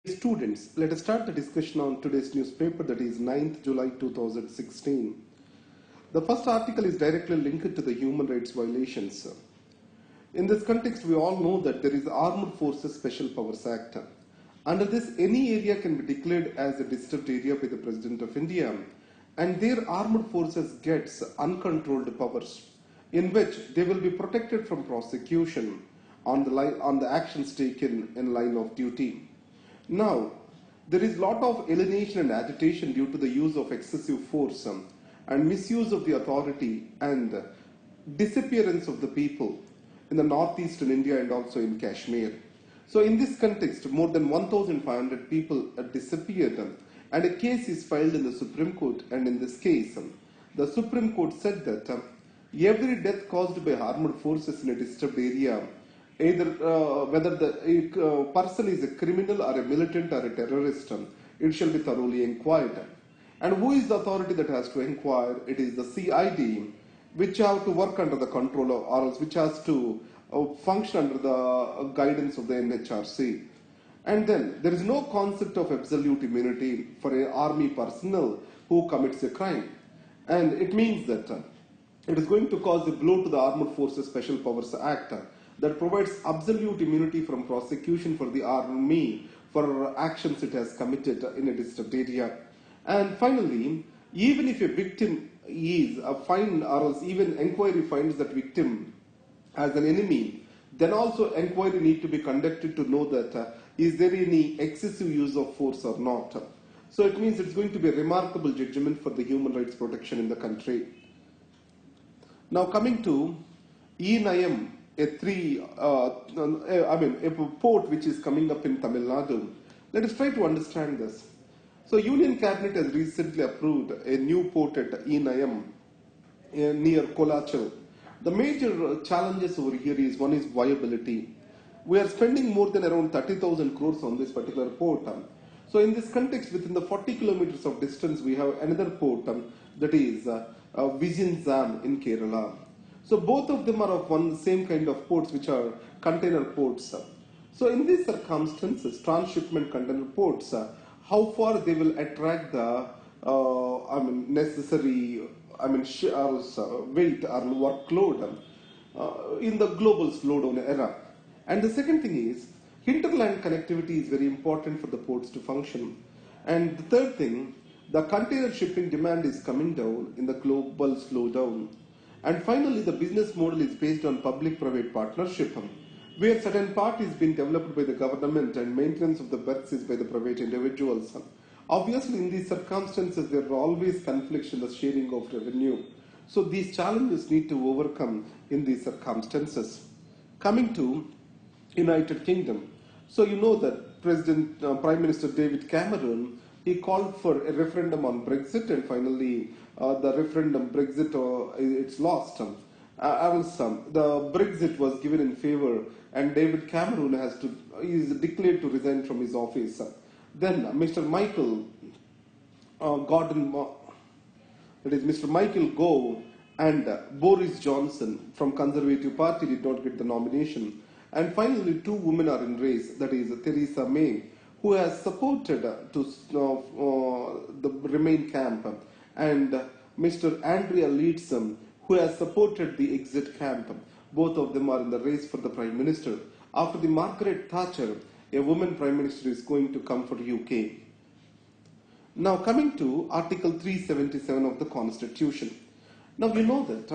Students, let us start the discussion on today's newspaper, that is 9th July 2016. The first article is directly linked to the human rights violations. In this context, we all know that there is Armed Forces Special Powers Act. Under this, any area can be declared as a disturbed area by the President of India, and their armed forces gets uncontrolled powers, in which they will be protected from prosecution on the actions taken in line of duty. Now, there is a lot of alienation and agitation due to the use of excessive force and misuse of the authority and disappearance of the people in the northeastern India and also in Kashmir. So in this context, more than 1,500 people disappeared and a case is filed in the Supreme Court, and in this case, the Supreme Court said that every death caused by armed forces in a disturbed area, either whether the person is a criminal or a militant or a terrorist, it shall be thoroughly inquired. And who is the authority that has to inquire? It is the CID, which have to work under the control of, or else which has to function under the guidance of the NHRC. And then there is no concept of absolute immunity for an army personnel who commits a crime. And it means that it is going to cause a blow to the Armed Forces Special Powers Act that provides absolute immunity from prosecution for the army for actions it has committed in a disturbed area. And finally, even if a victim is fined, or else even inquiry finds that victim as an enemy, then also inquiry need to be conducted to know that is there any excessive use of force or not. So it means it's going to be a remarkable judgment for the human rights protection in the country. Now coming to E-Nayam, a port which is coming up in Tamil Nadu. Let us try to understand this. So Union Cabinet has recently approved a new port at E-Nayam near Kolachal. The major challenges over here is, one is viability. We are spending more than around 30,000 crores on this particular port. So in this context, within the 40 kilometers of distance, we have another port that is Vizhinjam in Kerala. So both of them are of one same kind of ports, which are container ports. So in these circumstances, transshipment container ports, how far they will attract the necessary weight or workload in the global slowdown era. And the second thing is, hinterland connectivity is very important for the ports to function. And the third thing, the container shipping demand is coming down in the global slowdown. And finally, the business model is based on public-private partnership, where certain part is being developed by the government and maintenance of the berths is by the private individuals. Obviously, in these circumstances, there are always conflicts in the sharing of revenue. So these challenges need to overcome in these circumstances. Coming to United Kingdom. So you know that Prime Minister David Cameron, he called for a referendum on Brexit, and finally the referendum Brexit, it's lost. The Brexit was given in favor, and David Cameron is declared to resign from his office. Then Mr. Michael Gove and Boris Johnson from Conservative Party did not get the nomination. And finally, two women are in race, that is Theresa May, who has supported the Remain camp, and Mr. Andrea Leadsom, who has supported the Exit camp. Both of them are in the race for the Prime Minister. After the Margaret Thatcher, a woman Prime Minister is going to come for UK. Now coming to Article 377 of the Constitution. Now you know that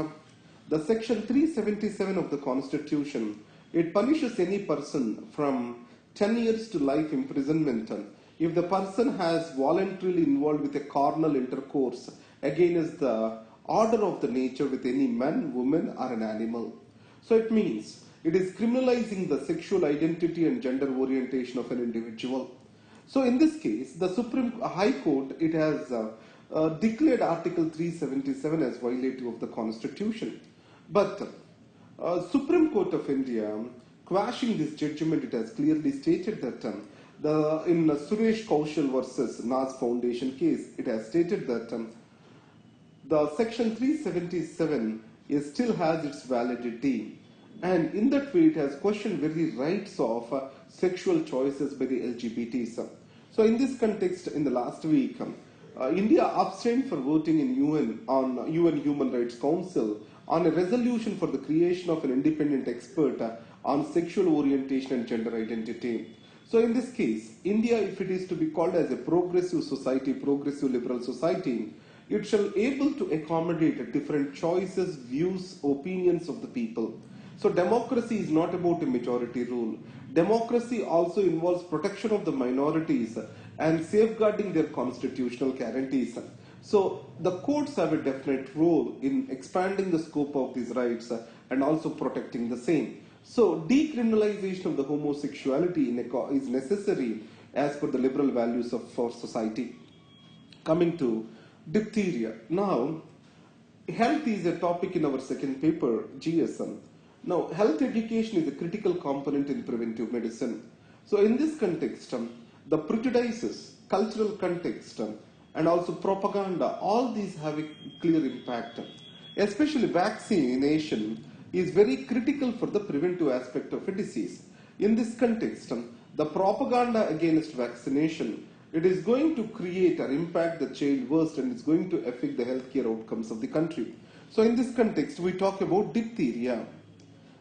the Section 377 of the Constitution, it punishes any person from 10 years to life imprisonment if the person has voluntarily involved with a carnal intercourse against the order of the nature with any man, woman or an animal. So it means it is criminalizing the sexual identity and gender orientation of an individual. So in this case, the Supreme High Court, it has declared Article 377 as violative of the Constitution. But Supreme Court of India, quashing this judgment, it has clearly stated that in Suresh Kaushal versus Nas Foundation case, it has stated that the Section 377 still has its validity, and in that way it has questioned very rights of sexual choices by the LGBTs. So in this context, in the last week, India abstained for voting in UN Human Rights Council on a resolution for the creation of an independent expert on sexual orientation and gender identity. So in this case, India, if it is to be called as a progressive society, progressive liberal society, it shall able to accommodate different choices, views, opinions of the people. So democracy is not about a majority rule. Democracy also involves protection of the minorities and safeguarding their constitutional guarantees. So the courts have a definite role in expanding the scope of these rights and also protecting the same. So decriminalization of the homosexuality is necessary as per the liberal values of our society. Coming to diphtheria. Now, health is a topic in our second paper, GSM. Now, health education is a critical component in preventive medicine. So, in this context, the prejudices, cultural context, and also propaganda, all these have a clear impact. Especially vaccination is very critical for the preventive aspect of a disease. In this context, the propaganda against vaccination, it is going to create or impact the child worst, and it's going to affect the healthcare outcomes of the country. So in this context, we talk about diphtheria.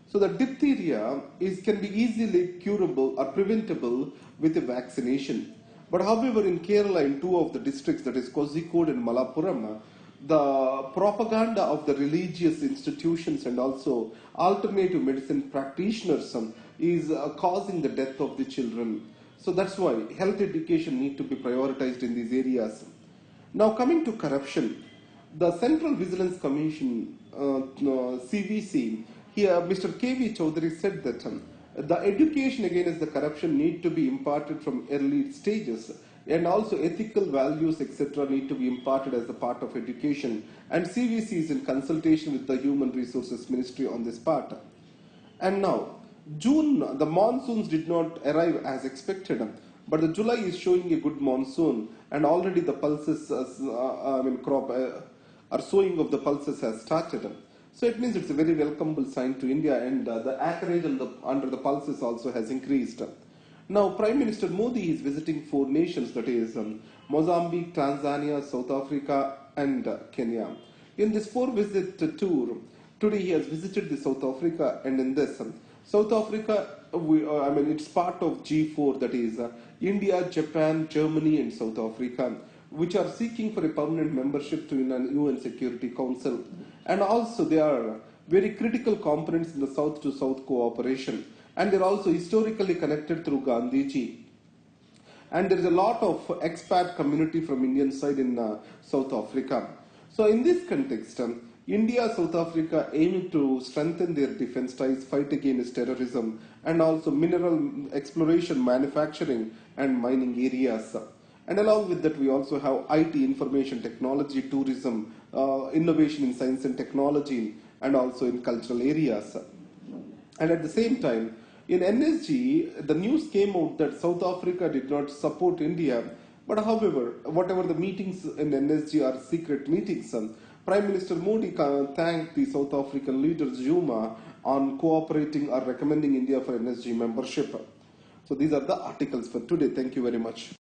So the diphtheria can be easily curable or preventable with a vaccination. But however, in Kerala, in two of the districts, that is Kozhikode and Malappuram, the propaganda of the religious institutions and also alternative medicine practitioners is causing the death of the children. So that's why health education needs to be prioritized in these areas. Now coming to corruption, the Central Vigilance Commission, CVC, here Mr. K.V. Chaudhary said that the education against the corruption need to be imparted from early stages, and also ethical values, etc., need to be imparted as a part of education. And CVC is in consultation with the Human Resources Ministry on this part. And now, June, the monsoons did not arrive as expected, but the July is showing a good monsoon, and already the pulses, sowing of the pulses has started. So it means it's a very welcomable sign to India, and the acreage under the pulses also has increased. Now, Prime Minister Modi is visiting 4 nations, that is Mozambique, Tanzania, South Africa, and Kenya. In this 4-visit tour, today he has visited the South Africa, and in this South Africa, it's part of G4, that is India, Japan, Germany, and South Africa, which are seeking for a permanent membership to an UN Security Council. And also they are very critical components in the South-to-South cooperation. And they're also historically connected through Gandhiji. And there is a lot of expat community from Indian side in South Africa. So in this context, India, South Africa aim to strengthen their defense ties, fight against terrorism, and also mineral exploration, manufacturing, and mining areas. And along with that, we also have IT, information technology, tourism, innovation in science and technology, and also in cultural areas. And at the same time, in NSG, the news came out that South Africa did not support India. But however, whatever the meetings in NSG are secret meetings, Prime Minister Modi thanked the South African leader Zuma on cooperating or recommending India for NSG membership. So these are the articles for today. Thank you very much.